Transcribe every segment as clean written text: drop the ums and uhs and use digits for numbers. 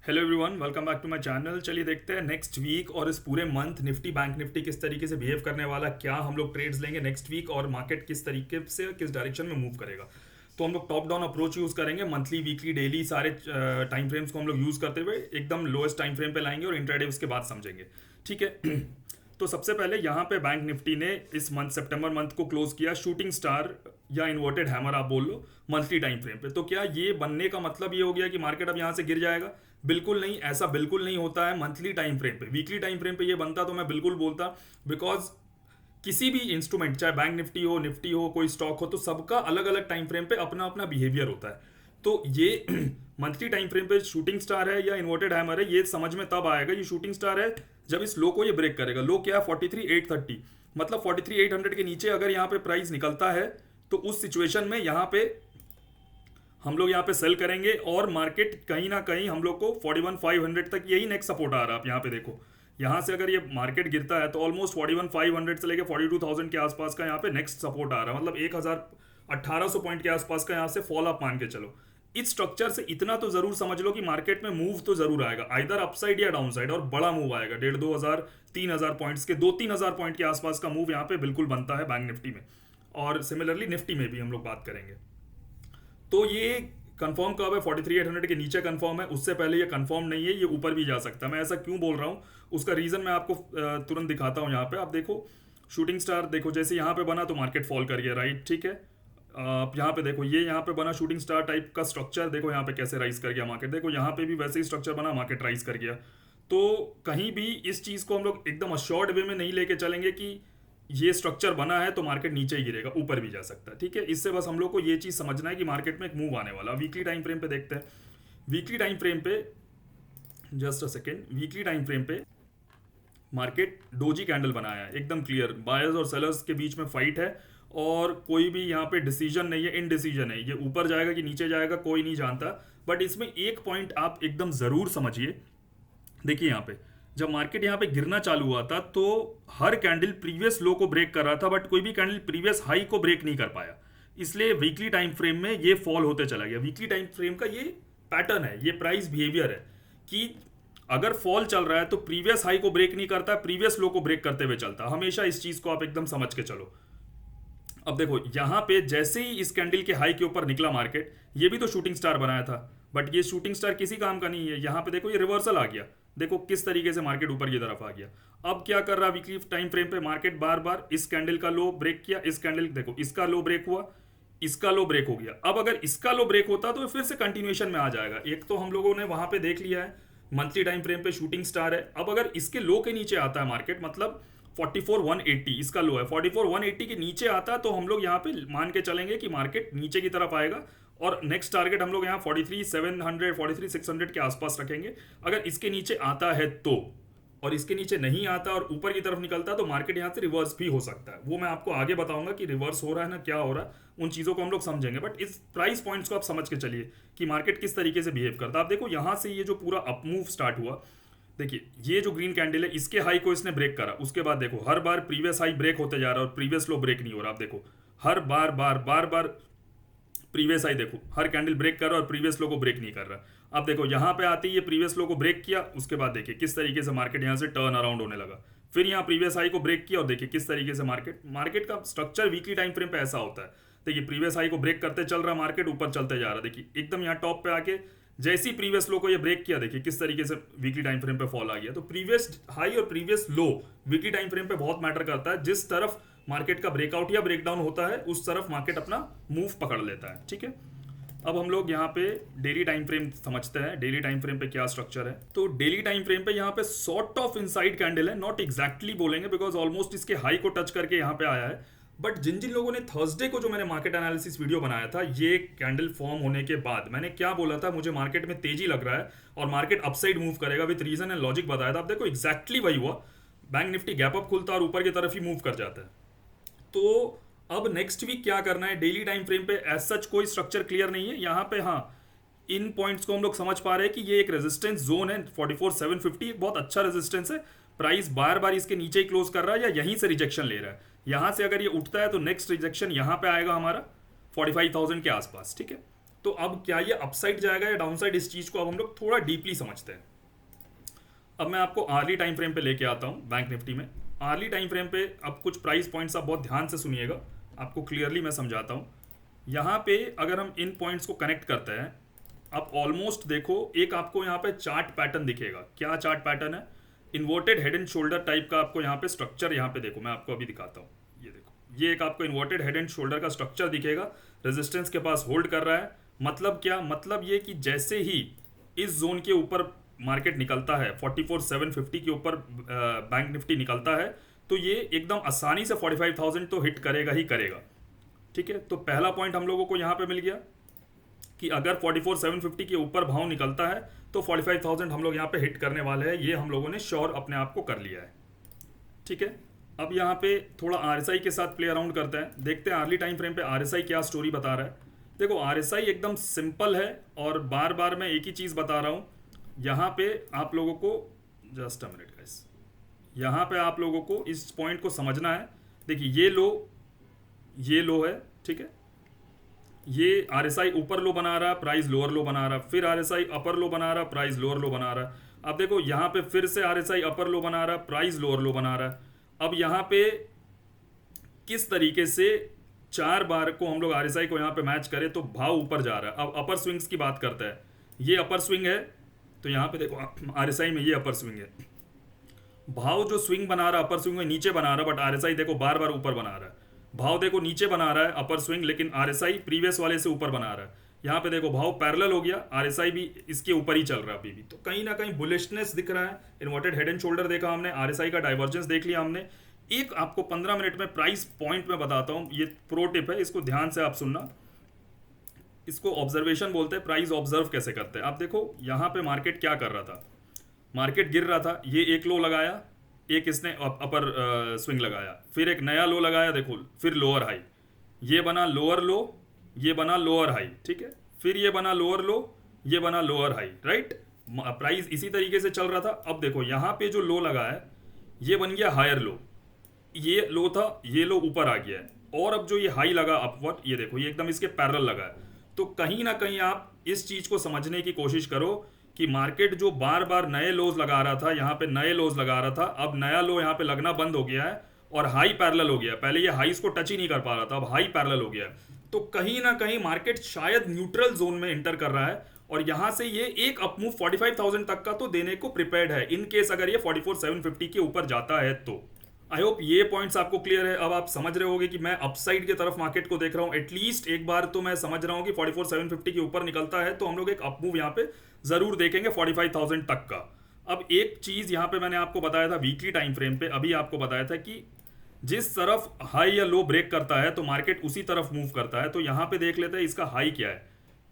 Hello everyone, welcome back to my channel. चलिए देखते हैं नेक्स्ट वीक और इस पूरे मंथ निफ्टी बैंक निफ्टी किस तरीके से बिहेव करने वाला, क्या हम लोग ट्रेड्स लेंगे नेक्स्ट वीक और मार्केट किस तरीके से किस डायरेक्शन में मूव करेगा। तो हम लोग टॉप डाउन अप्रोच यूज़ करेंगे, मंथली वीकली डेली सारे टाइम फ्रेम्स को हम लोग यूज़ करते हुए एकदम लोएस्ट टाइम फ्रेम पे लाएंगे और इंट्राडे उसके बाद समझेंगे। ठीक है। तो सबसे पहले यहाँ पे बैंक निफ्टी ने इस मंथ सितंबर मंथ को क्लोज किया शूटिंग स्टार या इन्वर्टेड हैमर आप बोल लो मंथली टाइम फ्रेम पे। तो क्या ये बनने का मतलब ये हो गया कि मार्केट अब यहाँ से गिर जाएगा? बिल्कुल नहीं, ऐसा बिल्कुल नहीं होता है। मंथली टाइम फ्रेम पे, वीकली टाइम फ्रेम पे ये बनता तो मैं बिल्कुल बोलता, बिकॉज किसी भी इंस्ट्रूमेंट चाहे बैंक निफ्टी हो कोई स्टॉक हो, तो सबका अलग अलग टाइम फ्रेम पे अपना अपना बिहेवियर होता है। तो ये मंथली टाइम फ्रेम पे शूटिंग स्टार है या इन्वर्टेड हैमर है, ये समझ में तब आएगा ये शूटिंग स्टार है जब इस लो को ये ब्रेक करेगा। लो क्या है? 43,830, मतलब 43,800 के नीचे अगर यहाँ पे प्राइस निकलता है तो उस सिचुएशन में यहाँ पे हम लोग यहाँ पे सेल करेंगे और मार्केट कहीं ना कहीं हम लोग को 41,500 तक, यही नेक्स्ट सपोर्ट आ रहा है। आप यहाँ पे देखो, यहाँ से अगर ये मार्केट गिरता है तो ऑलमोस्ट 41,500 से लेके 42,000 के आसपास का यहाँ पे नेक्स्ट सपोर्ट आ रहा है, मतलब 1,1800 पॉइंट के आसपास का यहाँ से फॉल आप मान के चलो। इस स्ट्रक्चर से इतना तो जरूर समझ लो कि मार्केट में मूव तो जरूर आएगा, आइदर अपसाइड या डाउन साइड, और बड़ा मूव आएगा। 1,500 2,000 पॉइंट्स के 2-3 हज़ार पॉइंट के आसपास का मूव यहाँ पे बिल्कुल बनता है बैंक निफ्टी में, और सिमिलरली निफ्टी में भी हम लोग बात करेंगे। तो ये कंफर्म कब है? 43,800 के नीचे कंफर्म है, उससे पहले ये कंफर्म नहीं है, ये ऊपर भी जा सकता है। मैं ऐसा क्यों बोल रहा हूँ उसका रीजन मैं आपको तुरंत दिखाता हूँ। यहाँ पे आप देखो शूटिंग स्टार, देखो जैसे यहाँ पे बना तो मार्केट फॉल कर गया, राइट? ठीक है। आप यहाँ पे देखो, ये यहाँ पे बना शूटिंग स्टार टाइप का स्ट्रक्चर, देखो यहाँ पे कैसे राइज कर गया मार्केट। देखो यहाँ पे भी वैसे ही स्ट्रक्चर बना, मार्केट राइज कर गया। तो कहीं भी इस चीज को हम लोग एकदम अश्योर्ड वे में नहीं लेके चलेंगे कि ये स्ट्रक्चर बना है तो मार्केट नीचे ही गिरेगा, ऊपर भी जा सकता है। ठीक है, इससे बस हम लोग को ये चीज समझना है कि मार्केट में एक मूव आने वाला। वीकली टाइम फ्रेम पे देखते हैं। वीकली टाइम फ्रेम पे, just a second, weekly time frame पे मार्केट डोजी कैंडल बनाया है, एकदम क्लियर। बायर्स और सेलर्स के बीच में फाइट है और कोई भी यहाँ पे डिसीजन नहीं है, इनडिसीजन है। ये ऊपर जाएगा कि नीचे जाएगा कोई नहीं जानता। बट इसमें एक पॉइंट आप एकदम जरूर समझिए। देखिए यहाँ पे जब मार्केट यहाँ पे गिरना चालू हुआ था तो हर कैंडल प्रीवियस लो को ब्रेक कर रहा था, बट कोई भी कैंडल प्रीवियस हाई को ब्रेक नहीं कर पाया। इसलिए वीकली टाइम फ्रेम में ये फॉल होते चला गया। वीकली टाइम फ्रेम का ये पैटर्न है, ये प्राइस बिहेवियर है कि अगर फॉल चल रहा है तो प्रीवियस हाई को ब्रेक नहीं करता, प्रीवियस लो को ब्रेक करते हुए चलता हमेशा। इस चीज को आप एकदम समझ के चलो। अब देखो यहाँ पे जैसे ही इस कैंडल के हाई के ऊपर निकला मार्केट, ये भी तो शूटिंग स्टार बनाया था, बट ये शूटिंग स्टार किसी काम का नहीं है। यहाँ पे देखो ये रिवर्सल आ गया, देखो किस तरीके से मार्केट ऊपर की तरफ आ गया। अब क्या कर रहा है वीकली टाइम फ्रेम पे मार्केट? बार बार इस कैंडल का लो ब्रेक किया, इस कैंडल देखो इसका लो ब्रेक हुआ, इसका लो ब्रेक हो गया। अब अगर इसका लो ब्रेक होता तो फिर से कंटिन्यूएशन में आ जाएगा। एक तो हम लोगों ने वहां पे देख लिया है मंथली टाइम फ्रेम पे शूटिंग स्टार है। अब अगर इसके लो के नीचे आता है मार्केट, मतलब 44,180 इसका लो है, 44,180 के नीचे आता तो हम लोग यहाँ पे मान के चलेंगे कि मार्केट नीचे की तरफ आएगा और नेक्स्ट टारगेट हम लोग यहाँ 43,700 43,600 के आसपास रखेंगे। अगर इसके नीचे आता है तो, और इसके नीचे नहीं आता और ऊपर की तरफ निकलता तो मार्केट यहाँ से रिवर्स भी हो सकता है। वो मैं आपको आगे बताऊंगा कि रिवर्स हो रहा है ना क्या हो रहा है, उन चीज़ों को हम लोग समझेंगे। बट इस प्राइस पॉइंट्स को आप समझ के चलिए कि मार्केट किस तरीके से बिहेव करता है। आप देखो यहाँ से ये जो पूरा अप मूव स्टार्ट हुआ, देखिए ये जो ग्रीन कैंडल है इसके हाई को इसने ब्रेक करा, उसके बाद देखो हर बार प्रीवियस हाई ब्रेक होते जा रहा है और प्रीवियस लो ब्रेक नहीं हो रहा। आप देखो हर बार बार बार बार प्रीवियस हाई देखो हर कैंडल ब्रेक कर रहा है और प्रीवियस लो को ब्रेक नहीं कर रहा। अब देखो यहाँ पे आती है, ये प्रीवियस लो को ब्रेक किया, उसके बाद देखिए किस तरीके से मार्केट यहाँ से टर्न अराउंड होने लगा। फिर यहाँ प्रीवियस हाई को ब्रेक किया और देखिए किस तरीके से मार्केट का स्ट्रक्चर वीकली टाइम फ्रेम पे ऐसा होता है। देखिए प्रीवियस हाई को ब्रेक करते चल रहा मार्केट, ऊपर चलते जा रहा है। देखिए एकदम यहाँ टॉप पे आके जैसे ही प्रीवियस लो को ये ब्रेक किया, देखिए किस तरीके से वीकली टाइम फ्रेम पे फॉल आ गया। तो प्रीवियस हाई और प्रीवियस लो वीकली टाइम फ्रेम पे बहुत मैटर करता है। जिस तरफ मार्केट का ब्रेकआउट या ब्रेकडाउन होता है उस तरफ मार्केट अपना मूव पकड़ लेता है। ठीक है, अब हम लोग यहाँ पे डेली टाइम फ्रेम समझते हैं। डेली टाइम फ्रेम पे क्या स्ट्रक्चर है? तो डेली टाइम फ्रेम पे यहाँ पे सॉर्ट ऑफ इनसाइड कैंडल है, नॉट एग्जैक्टली बोलेंगे बिकॉज ऑलमोस्ट इसके हाई को टच करके यहाँ पे आया है। बट जिन जिन लोगों ने थर्सडे को जो मैंने मार्केट एनालिसिस वीडियो बनाया था, ये कैंडल फॉर्म होने के बाद मैंने क्या बोला था, मुझे मार्केट में तेजी लग रहा है और मार्केट अपसाइड मूव करेगा विद रीजन एंड लॉजिक बताया था। अब देखो एग्जैक्टली वही हुआ, बैंक निफ्टी गैप अप खुलता और ऊपर की तरफ ही मूव कर जाता है। तो अब नेक्स्ट वीक क्या करना है? डेली टाइम फ्रेम पे एज सच कोई स्ट्रक्चर क्लियर नहीं है यहाँ पे। हाँ, इन पॉइंट्स को हम लोग समझ पा रहे हैं कि ये एक रेजिस्टेंस जोन है, 44,750 बहुत अच्छा रेजिस्टेंस है। प्राइस बार बार इसके नीचे ही क्लोज कर रहा है या यहीं से रिजेक्शन ले रहा है। यहाँ से अगर ये उठता है तो नेक्स्ट रिजेक्शन यहाँ पे आएगा हमारा 45,000 के आसपास। ठीक है, तो अब क्या ये अपसाइड जाएगा या डाउनसाइड, इस चीज़ को अब हम लोग थोड़ा डीपली समझते हैं। अब मैं आपको आर्ली टाइम फ्रेम पे लेके आता हूँ बैंक निफ्टी में। आर्ली टाइम फ्रेम पे अब कुछ प्राइस पॉइंट्स आप बहुत ध्यान से सुनिएगा, आपको क्लियरली मैं समझाता हूँ। यहाँ पे अगर हम इन पॉइंट्स को कनेक्ट करते हैं, आप ऑलमोस्ट देखो एक आपको यहाँ पे चार्ट पैटर्न दिखेगा। क्या चार्ट पैटर्न है? Inverted head and shoulder type का आपको यहाँ पे स्ट्रक्चर, यहाँ पे देखो मैं आपको अभी दिखाता हूँ। ये देखो, ये एक आपको इन्वर्टेड हेड एंड शोल्डर का स्ट्रक्चर दिखेगा, रेजिस्टेंस के पास होल्ड कर रहा है। मतलब क्या? मतलब ये कि जैसे ही इस जोन के ऊपर मार्केट निकलता है, 44,750 के ऊपर बैंक निफ्टी निकलता है, तो ये एकदम आसानी से 45,000 तो हिट करेगा ही करेगा। ठीक है, तो पहला पॉइंट हम लोगों को यहाँ पे मिल गया कि अगर 44,750 के ऊपर भाव निकलता है तो 45,000 हम लोग यहाँ पे हिट करने वाले हैं। ये हम लोगों ने श्योर अपने आप को कर लिया है। ठीक है, अब यहाँ पे थोड़ा आरएसआई के साथ प्ले अराउंड करते हैं, देखते हैं अर्ली टाइम फ्रेम पे आरएसआई क्या स्टोरी बता रहा है। देखो आरएसआई एकदम सिंपल है और बार बार मैं एक ही चीज़ बता रहा हूँ। यहाँ पे आप लोगों को जस्ट अ मिनट गाइस, यहाँ पे आप लोगों को इस पॉइंट को समझना है। देखिए ये लो है, ठीक है, ये आरएसआई ऊपर लो बना रहा है, प्राइस लोअर लो बना रहा है, फिर आरएसआई अपर लो बना रहा है, प्राइस लोअर लो बना रहा है। अब देखो यहाँ पे फिर से आरएसआई अपर लो बना रहा है, प्राइस लोअर लो बना रहा है। अब यहाँ पे किस तरीके से 4 बार को हम लोग आरएसआई को यहाँ पे मैच करें तो भाव ऊपर जा रहा है। अब अपर स्विंग्स की बात करते हैं, ये अपर स्विंग है, तो यहाँ पे देखो आरएसआई में ये अपर स्विंग है। भाव जो स्विंग बना रहा है अपर स्विंग में नीचे बना रहा है, बट आरएसआई देखो बार बार ऊपर बना रहा है। भाव देखो नीचे बना रहा है अपर स्विंग, लेकिन आरएसआई प्रीवियस वाले से ऊपर बना रहा है। यहाँ पे देखो भाव पैरेलल हो गया, आरएसआई भी इसके ऊपर ही चल रहा है अभी भी, तो कहीं ना कहीं बुलिशनेस दिख रहा है। इन्वर्टेड हेड एंड शोल्डर देखा हमने, आरएसआई का डाइवर्जेंस देख लिया हमने। एक आपको 15 मिनट में प्राइस पॉइंट में बताता हूँ, ये प्रो टिप है, इसको ध्यान से आप सुनना। इसको ऑब्जर्वेशन बोलते हैं, प्राइस ऑब्जर्व कैसे करते हैं। आप देखो यहाँ पे मार्केट क्या कर रहा था, मार्केट गिर रहा था, ये एक लो लगाया, एक इसने अपर स्विंग लगाया, फिर एक नया लो लगाया, देखो फिर लोअर हाई, ये बना लोअर लो, ये बना लोअर हाई, ठीक है, फिर ये बना लोअर लो, ये बना लोअर हाई, राइट। प्राइस इसी तरीके से चल रहा था। अब देखो यहाँ पे जो लो लगा है ये बन गया हायर लो, ये लो था, ये लो ऊपर आ गया है, और अब जो ये हाई लगा अपवर्ड, ये देखो ये एकदम इसके पैरेलल लगा है। तो कहीं ना कहीं आप इस चीज को समझने की कोशिश करो कि मार्केट जो बार बार नए लोज लगा रहा था, यहाँ पे नए लोज लगा रहा था, अब नया लो यहाँ पे लगना बंद हो गया है और हाई पैरेलल हो गया। पहले ये हाईस को टच ही नहीं कर पा रहा था, अब हाई पैरेलल हो गया है। तो कहीं ना कहीं मार्केट शायद न्यूट्रल जोन में एंटर कर रहा है और यहाँ से ये एक अपमूव 45,000 तक का तो देने को प्रिपेयर्ड है, इन केस अगर ये 44,750 के ऊपर जाता है तो। आई होप ये पॉइंट्स आपको क्लियर है। अब आप समझ रहे होगे कि मैं अपसाइड की तरफ मार्केट को देख रहा हूँ। एटलीस्ट एक बार तो मैं समझ रहा हूँ कि 44,750 के ऊपर निकलता है तो हम लोग एक अपमूव यहाँ पे जरूर देखेंगे 45,000 तक का। अब एक चीज यहाँ पे मैंने आपको बताया था वीकली टाइम फ्रेम पे, अभी आपको बताया था कि जिस तरफ हाई या लो ब्रेक करता है तो मार्केट उसी तरफ मूव करता है। तो यहाँ पे देख लेते हैं इसका हाई क्या है।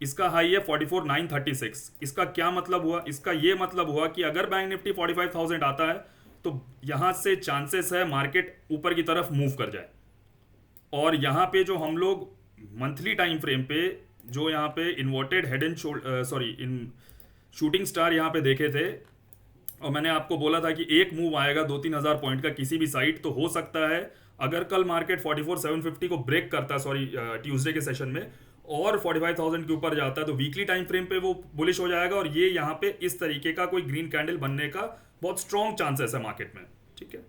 इसका हाई है 44,936। इसका क्या मतलब हुआ? इसका ये मतलब हुआ कि अगर बैंक निफ्टी 45,000 आता है तो यहां से चांसेस है मार्केट ऊपर की तरफ मूव कर जाए। और यहां पे जो हम लोग मंथली टाइम फ्रेम पे जो यहाँ पे inverted head and in shooting star यहाँ पे देखे थे, और मैंने आपको बोला था कि एक मूव आएगा 2-3 हज़ार पॉइंट का किसी भी साइड, तो हो सकता है अगर कल मार्केट 44,750 को ब्रेक करता है ट्यूसडे के सेशन में और 45,000 के ऊपर जाता है तो वीकली टाइम फ्रेम पे वो बुलिश हो जाएगा और ये यहाँ पे इस तरीके का कोई ग्रीन कैंडल बनने का बहुत स्ट्रॉन्ग चांसेस है मार्केट में। ठीक है,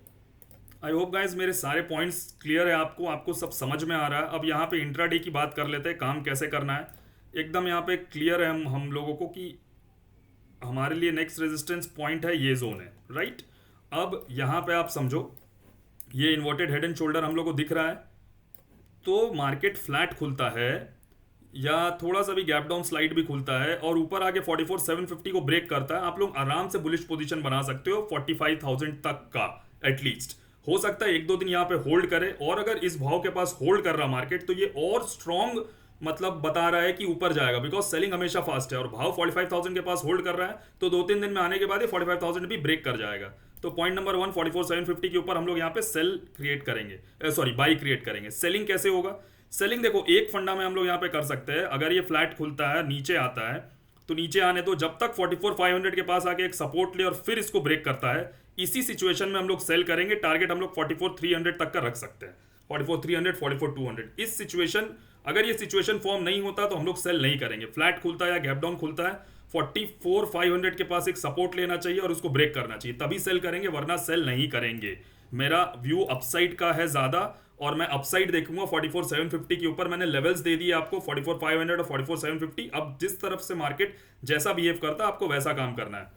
आई होप गाइज मेरे सारे पॉइंट्स क्लियर है, आपको सब समझ में आ रहा है। अब यहाँ पे इंट्राडे की बात कर लेते हैं, काम कैसे करना है एकदम यहाँ पे क्लियर है हम लोगों को कि हमारे लिए नेक्स्ट रेजिस्टेंस पॉइंट है ये जोन है, राइट। अब यहाँ पे आप समझो ये इन्वर्टेड हेड एंड शोल्डर हम लोग को दिख रहा है, तो मार्केट फ्लैट खुलता है या थोड़ा सा भी गैप डाउन स्लाइड भी खुलता है और ऊपर आके 44,750 को ब्रेक करता है, आप लोग आराम से बुलिश पोजीशन बना सकते हो 45,000 तक का। एटलीस्ट हो सकता है 1-2 दिन यहाँ पे होल्ड करे, और अगर इस भाव के पास होल्ड कर रहा मार्केट तो ये और स्ट्रॉन्ग मतलब बता रहा है कि ऊपर जाएगा, बिकॉज सेलिंग हमेशा फास्ट है और भाव 45,000 के पास होल्ड कर रहा है, तो 2-3 दिन में आने के बाद ये 45,000 भी ब्रेक कर जाएगा। तो पॉइंट नंबर 1 44,750 के ऊपर हम लोग यहाँ पे सेल क्रिएट करेंगे, बाई क्रिएट करेंगे। सेलिंग कैसे होगा? सेलिंग देखो एक फंडा में हम लोग यहाँ पे कर सकते हैं, अगर ये फ्लैट खुलता है नीचे आता है तो नीचे आने तो जब तक 44,500 के पास आके एक सपोर्ट ले और फिर इसको ब्रेक करता है, इसी सिचुएशन में हम लोग सेल करेंगे। टारगेट हम लोग 44,300 तक का रख सकते हैं, 44,300 44,200 इस सिचुएशन अगर ये सिचुएशन फॉर्म नहीं होता तो हम लोग सेल नहीं करेंगे। फ्लैट खुलता है या गैप डाउन खुलता है 44,500 के पास एक सपोर्ट लेना चाहिए और उसको ब्रेक करना चाहिए, तभी सेल करेंगे, वरना सेल नहीं करेंगे। मेरा व्यू अपसाइड का है ज्यादा और मैं अपसाइड देखूंगा 44,750 के ऊपर। मैंने लेवल्स दे दिए आपको 44,500 और 44,750। अब जिस तरफ से मार्केट जैसा बिहेव करता है आपको वैसा काम करना है।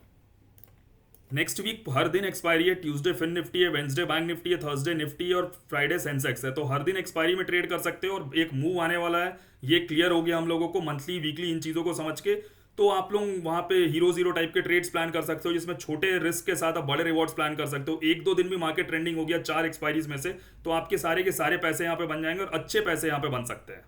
नेक्स्ट वीक हर दिन एक्सपायरी है। ट्यूसडे फिन निफ्टी है, वेंसडे बैंक निफ्टी है, थर्सडे निफ्टी और फ्राइडे सेंसेक्स है। तो हर दिन एक्सपायरी में ट्रेड कर सकते हो और एक मूव आने वाला है, ये क्लियर हो गया हम लोगों को मंथली वीकली इन चीज़ों को समझ के। तो आप लोग वहाँ पे हीरो जीरो टाइप के ट्रेड्स प्लान कर सकते हो जिसमें छोटे रिस्क के साथ आप बड़े रिवॉर्ड्स प्लान कर सकते हो। एक दो दिन भी मार्केट ट्रेंडिंग हो गया 4 एक्सपायरीज में से, तो आपके सारे के सारे पैसे यहाँ पे बन जाएंगे और अच्छे पैसे यहाँ पे बन सकते हैं।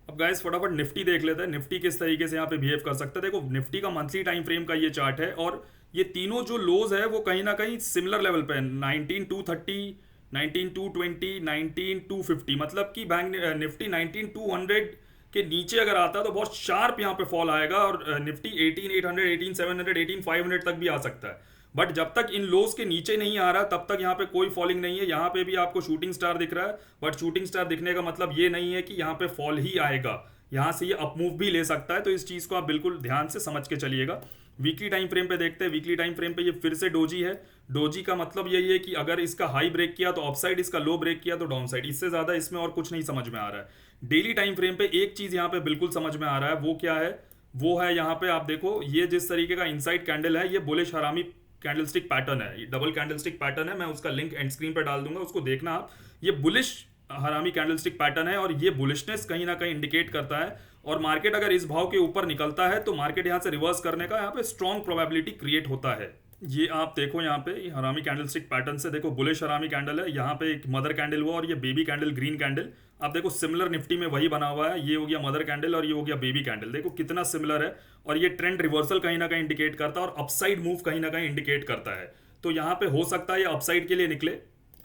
अब गाइस फटाफट निफ्टी देख लेते हैं, निफ्टी किस तरीके से यहाँ पे बिहेव कर सकता है। देखो निफ्टी का मंथली टाइम फ्रेम का ये चार्ट है और ये तीनों जो लोज है वो कहीं ना कहीं सिमिलर लेवल पे है, 19,230, 19,220, 19,250। मतलब कि बैंक निफ्टी 19,200 के नीचे अगर आता है तो बहुत शार्प यहाँ पे फॉल आएगा और निफ्टी 18,800, 18,700, 18,500 तक भी आ सकता है। बट जब तक इन लोज के नीचे नहीं आ रहा तब तक यहाँ पे कोई फॉलिंग नहीं है। यहाँ पे भी आपको शूटिंग स्टार दिख रहा है, बट शूटिंग स्टार दिखने का मतलब ये नहीं है कि यहाँ पे फॉल ही आएगा, यहाँ से ये अपमूव भी ले सकता है। तो इस चीज़ को आप बिल्कुल ध्यान से समझ के चलिएगा। वीकली टाइम फ्रेम पे देखते हैं। वीकली टाइम फ्रेम पे ये फिर से डोजी है। डोजी का मतलब यही है कि अगर इसका हाई ब्रेक किया तो अपसाइड, इसका लो ब्रेक किया तो डाउन साइड, इससे ज़्यादा इसमें और कुछ नहीं समझ में आ रहा है। डेली टाइम फ्रेम पे एक चीज़ यहाँ पे बिल्कुल समझ में आ रहा है, वो क्या है, वो है यहाँ पे आप देखो ये जिस तरीके का इनसाइड कैंडल है, ये बुलिश हरामी कैंडलस्टिक पैटर्न है, डबल कैंडलस्टिक पैटर्न है। मैं उसका लिंक एंड स्क्रीन पर डाल दूंगा, उसको देखना आप। ये बुलिश हरामी कैंडलस्टिक पैटर्न है और ये बुलिशनेस कहीं ना कहीं इंडिकेट करता है। और मार्केट अगर इस भाव के ऊपर निकलता है तो मार्केट यहाँ से रिवर्स करने का यहाँ पे स्ट्रॉन्ग प्रोबेबिलिटी क्रिएट होता है। ये आप देखो यहाँ पे हरामी कैंडलस्टिक पैटर्न से देखो, बुलिश हरामी कैंडल है, यहाँ पे एक मदर कैंडल हुआ और ये बेबी कैंडल ग्रीन कैंडल। आप देखो सिमिलर निफ्टी में वही बना हुआ है, ये हो गया मदर कैंडल और ये हो गया बेबी कैंडल। देखो कितना सिमिलर है और ये ट्रेंड रिवर्सल कहीं ना कहीं इंडिकेट करता है और अपसाइड मूव कहीं ना कहीं इंडिकेट करता है। तो यहाँ पे हो सकता है ये अपसाइड के लिए निकले।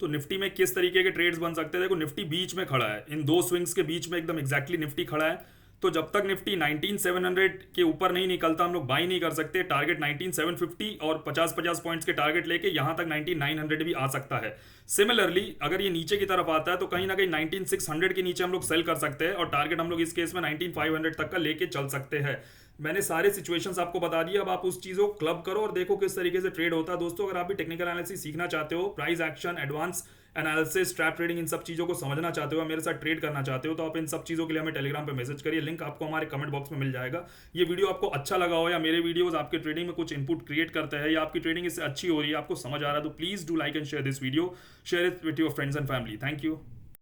तो निफ्टी में किस तरीके के ट्रेड्स बन सकते हैं, देखो निफ्टी बीच में खड़ा है, इन दो स्विंग्स के बीच में एकदम एग्जैक्टली निफ्टी खड़ा है। तो जब तक निफ्टी 19,700 के ऊपर नहीं निकलता हम लोग बाई नहीं कर सकते। टारगेट 19,750 और 50-50 पॉइंट्स के टारगेट लेके यहाँ तक 19,900 भी आ सकता है। सिमिलरली अगर ये नीचे की तरफ आता है तो कहीं ना कहीं 19,600 के नीचे हम लोग सेल कर सकते हैं और टारगेट हम लोग इस केस में 19,500 तक का लेके चल सकते हैं। मैंने सारे सिचुएशंस आपको बता दिए, अब आप उस चीज़ों को क्लब करो और देखो किस तरीके से ट्रेड होता है। दोस्तों अगर आप भी टेक्निकल एनालिसिस सीखना चाहते हो, price action, advance analysis, trap trading, इन सब चीज़ों को समझना चाहते हो, मेरे साथ ट्रेड करना चाहते हो, तो आप इन सब चीज़ों के लिए हमें टेलीग्राम पे मैसेज करिए, लिंक आपको हमारे कमेंट बॉक्स में मिल जाएगा। ये वीडियो आपको अच्छा लगा हो या मेरे वीडियोस आपके ट्रेडिंग में कुछ इनपुट क्रिएट करते हैं या आपकी ट्रेडिंग इससे अच्छी हो रही है, आपको समझ आ रहा है, तो please do like and share this video, share it with your friends and family. Thank you.